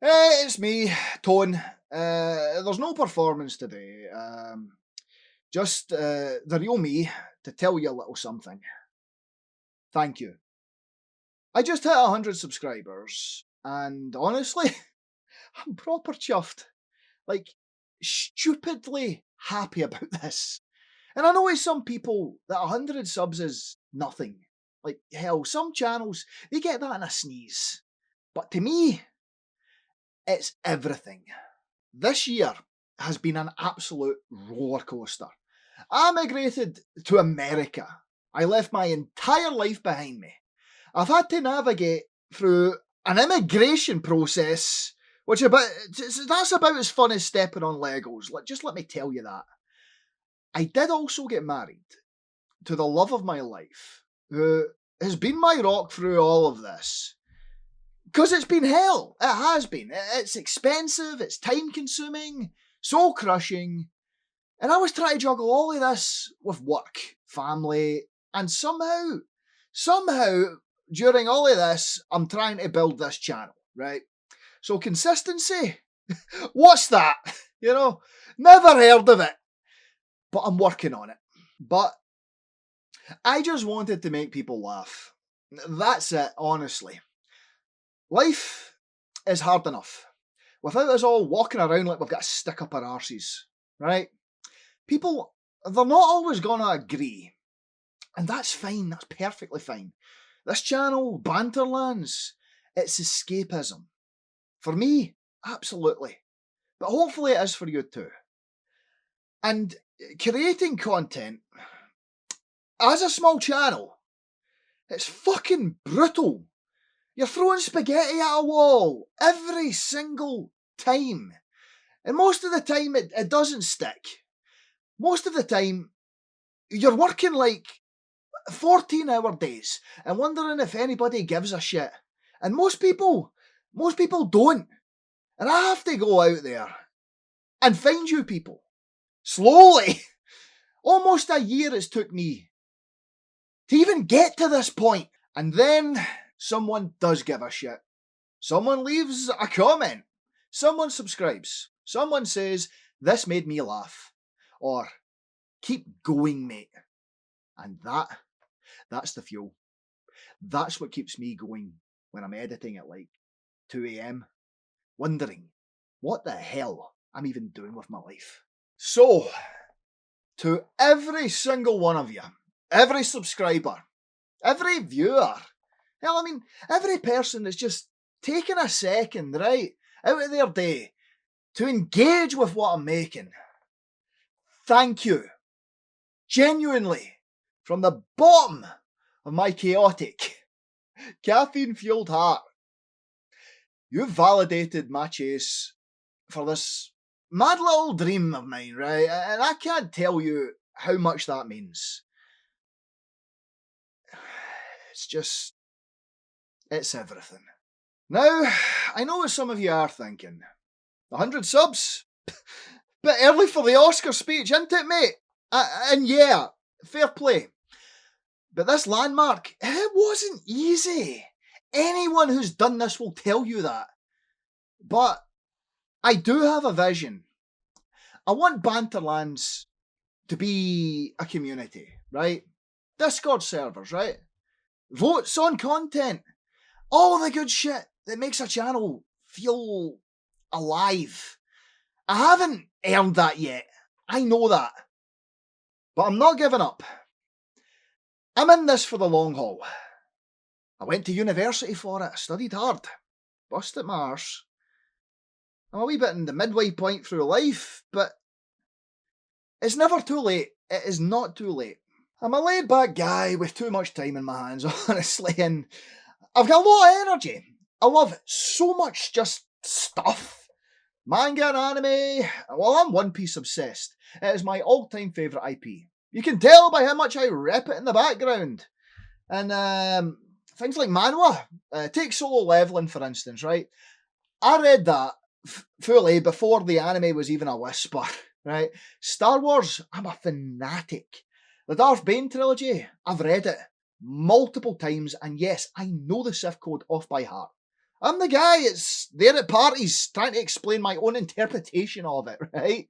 Hey, it's me, Tone. There's no performance today. Just the real me to tell you a little something. Thank you. I just hit 100 subscribers, and honestly, I'm proper chuffed. Like, stupidly happy about this. And I know with some people that 100 subs is nothing. Like, hell, some channels, they get that in a sneeze. But to me, it's everything. This year has been an absolute roller coaster. I migrated to America. I left my entire life behind me. I've had to navigate through an immigration process, which that's about as fun as stepping on Legos. Just let me tell you that. I did also get married to the love of my life, who has been my rock through all of this. Because it's been hell. It has been. It's expensive, it's time consuming, soul crushing. And I was trying to juggle all of this with work, family, and somehow, during all of this, I'm trying to build this channel, right? So consistency, what's that? You know, never heard of it, but I'm working on it. But I just wanted to make people laugh. That's it, honestly. Life is hard enough without us all walking around like we've got a stick up our arses, right? People, they're not always going to agree. And that's fine, that's perfectly fine. This channel, Banterlands, it's escapism. For me, absolutely. But hopefully it is for you too. And creating content as a small channel, it's fucking brutal. You're throwing spaghetti at a wall every single time. And most of the time it doesn't stick. Most of the time, you're working like 14-hour days and wondering if anybody gives a shit. And most people don't. And I have to go out there and find you people. Slowly. Almost a year it's took me to even get to this point. And then someone does give a shit. Someone leaves a comment. Someone subscribes. Someone says, "This made me laugh." Or, "Keep going, mate." And that's the fuel. That's what keeps me going when I'm editing at like 2 a.m. wondering what the hell I'm even doing with my life. So, to every single one of you, every subscriber, every viewer, hell, I mean, every person that's just taking a second, right, out of their day to engage with what I'm making, thank you. Genuinely, from the bottom of my chaotic, caffeine-fueled heart. You've validated my chase for this mad little dream of mine, right? And I can't tell you how much that means. It's everything. Now, I know what some of you are thinking. 100 subs? Bit early for the Oscar speech, isn't it, mate? And yeah, fair play. But this landmark, it wasn't easy. Anyone who's done this will tell you that. But I do have a vision. I want Banterlands to be a community, right? Discord servers, right? Votes on content. All the good shit that makes a channel feel alive. I haven't earned that yet. I know that. But I'm not giving up. I'm in this for the long haul. I went to university for it. I studied hard. Busted my arse. I'm a wee bit in the midway point through life, but it's never too late. It is not too late. I'm a laid back guy with too much time in my hands, honestly, and I've got a lot of energy. I love so much just stuff. Manga and anime. Well, I'm One Piece obsessed. It is my all-time favourite IP. You can tell by how much I rep it in the background. And things like manhwa. Take Solo Leveling, for instance, right? I read that fully before the anime was even a whisper, right? Star Wars, I'm a fanatic. The Darth Bane trilogy, I've read it multiple times, and yes, I know the Sith code off by heart. I'm the guy that's there at parties trying to explain my own interpretation of it, right?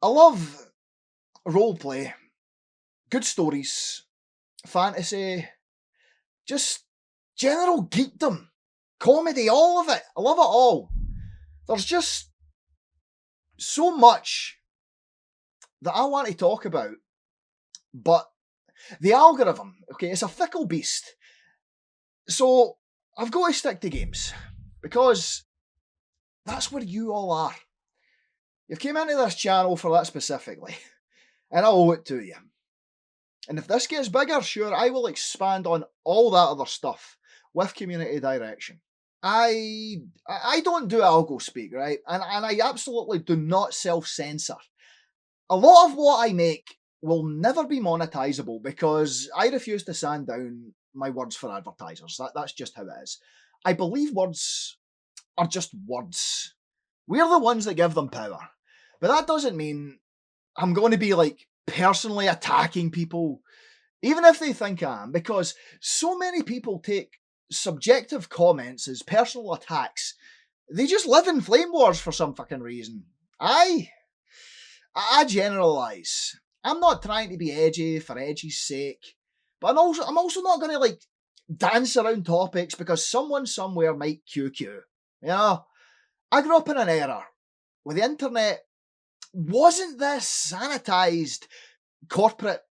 I love roleplay, good stories, fantasy, just general geekdom, comedy, all of it. I love it all. There's just so much that I want to talk about, but the algorithm, okay, it's a fickle beast. So I've got to stick to games because that's where you all are. You've came into this channel for that specifically, and I owe it to you. And if this gets bigger, sure, I will expand on all that other stuff with community direction. I don't do algo speak, right? And I absolutely do not self-censor. A lot of what I make will never be monetizable because I refuse to sand down my words for advertisers. That's just how it is. I believe words are just words. We're the ones that give them power. But that doesn't mean I'm going to be like personally attacking people, even if they think I am, because so many people take subjective comments as personal attacks. They just live in flame wars for some fucking reason. I generalise. I'm not trying to be edgy for edgy's sake, but I'm also not going to like dance around topics because someone somewhere might QQ. You know, I grew up in an era where the internet wasn't this sanitized corporate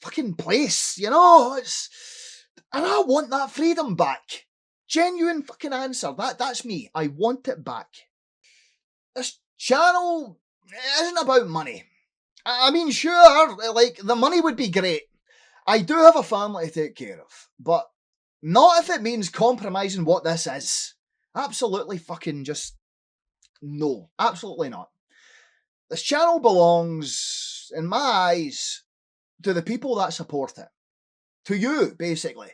fucking place. You know, and I want that freedom back. Genuine fucking answer. That's me. I want it back. This channel isn't about money. I mean, sure, like, the money would be great. I do have a family to take care of, but not if it means compromising what this is. Absolutely fucking just no. Absolutely not. This channel belongs, in my eyes, to the people that support it. To you, basically.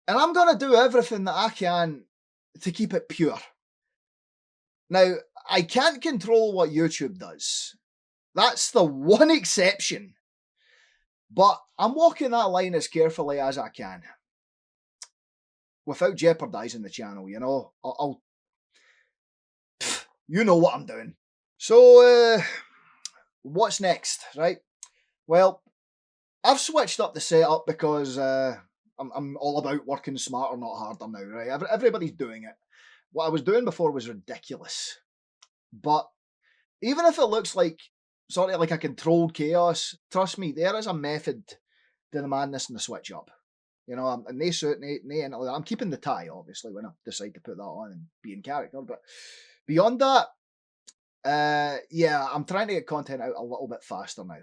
And I'm going to do everything that I can to keep it pure. Now, I can't control what YouTube does. That's the one exception. But I'm walking that line as carefully as I can. Without jeopardising the channel, you know. You know what I'm doing. So, what's next, right? Well, I've switched up the setup because I'm all about working smarter, not harder now, right? Everybody's doing it. What I was doing before was ridiculous. But even if it looks like sort of like a controlled chaos, trust me, there is a method to the madness and the switch up. You know, and no suit, no, I'm keeping the tie, obviously, when I decide to put that on and be in character. But beyond that, yeah, I'm trying to get content out a little bit faster now.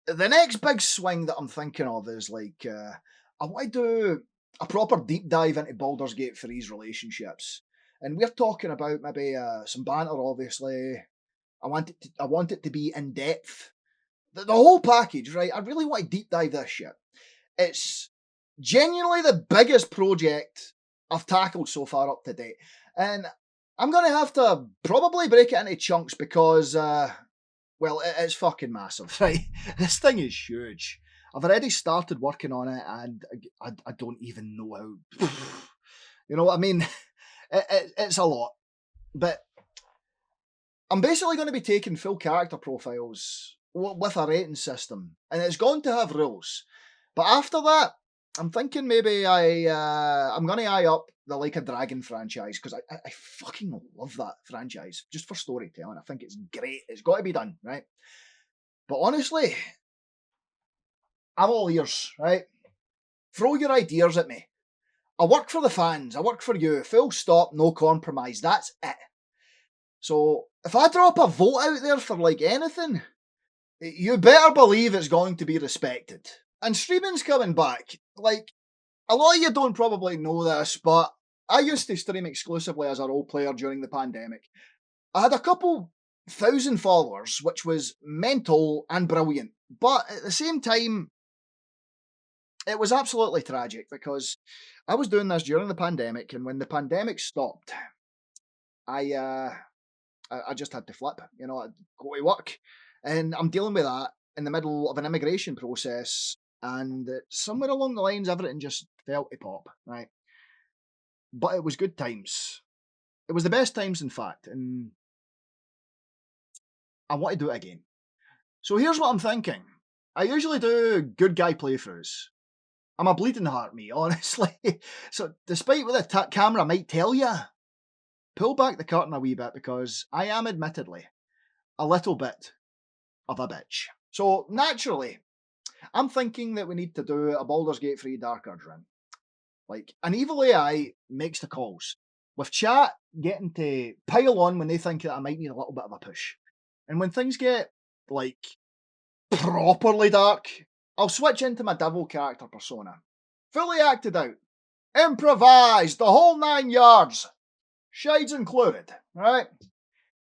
The next big swing that I'm thinking of is like, I want to do a proper deep dive into Baldur's Gate 3's relationships. And we're talking about maybe some banter, obviously. I want it to be in depth. The whole package, right? I really want to deep dive this shit. It's genuinely the biggest project I've tackled so far up to date. And I'm going to have to probably break it into chunks because, well, it's fucking massive, right? This thing is huge. I've already started working on it and I don't even know how. You know what I mean? It's a lot. But I'm basically going to be taking full character profiles with a rating system. And it's going to have rules. But after that, I'm thinking maybe I'm going to eye up the Like a Dragon franchise because I fucking love that franchise just for storytelling. I think it's great. It's got to be done, right? But honestly, I'm all ears, right? Throw your ideas at me. I work for the fans. I work for you. Full stop, no compromise. That's it. So if I drop a vote out there for like anything, you better believe it's going to be respected. And streaming's coming back. Like, a lot of you don't probably know this, but I used to stream exclusively as a role player during the pandemic. I had a couple thousand followers, which was mental and brilliant. But at the same time, it was absolutely tragic because I was doing this during the pandemic, and when the pandemic stopped, I just had to flip. You know, I'd go to work, and I'm dealing with that in the middle of an immigration process, and somewhere along the lines, everything just fell to pop. Right, but it was good times. It was the best times, in fact, and I want to do it again. So here's what I'm thinking. I usually do good guy playthroughs. I'm a bleeding heart, me, honestly. So despite what the camera might tell you, pull back the curtain a wee bit because I am admittedly a little bit of a bitch. So naturally, I'm thinking that we need to do a Baldur's Gate 3 Dark Urge run. Like, an evil AI makes the calls, with chat getting to pile on when they think that I might need a little bit of a push. And when things get, like, properly dark, I'll switch into my devil character persona. Fully acted out. Improvised, the whole 9 yards. Shades included, right?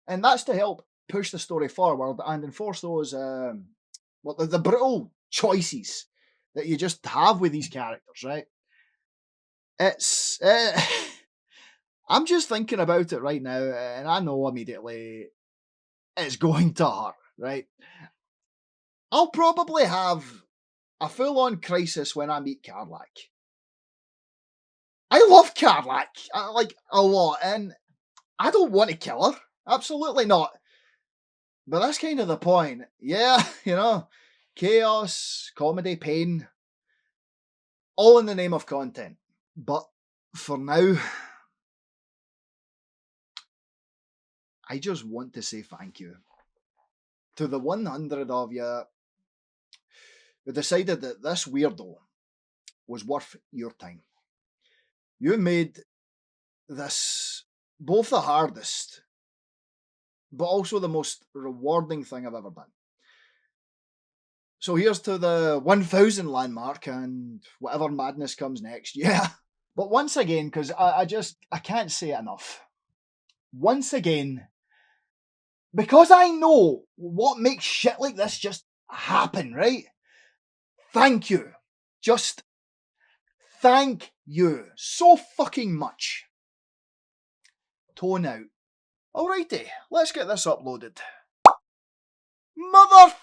And that's to help push the story forward and enforce those, the brutal choices that you just have with these characters, right? It's, I'm just thinking about it right now, and I know immediately it's going to hurt, right? I'll probably have a full-on crisis when I meet Karlach. I love Karlach, like, a lot, and I don't want to kill her. Absolutely not. But that's kind of the point. Yeah, chaos, comedy, pain, all in the name of content. But for now, I just want to say thank you to the 100 of you who decided that this weirdo was worth your time. You made this both the hardest, but also the most rewarding thing I've ever done. So here's to the 1000 landmark and whatever madness comes next. Yeah. But once again, because I can't say it enough. Once again, because I know what makes shit like this just happen, right? Thank you. Just thank you so fucking much. Tone out. Alrighty, let's get this uploaded. Mother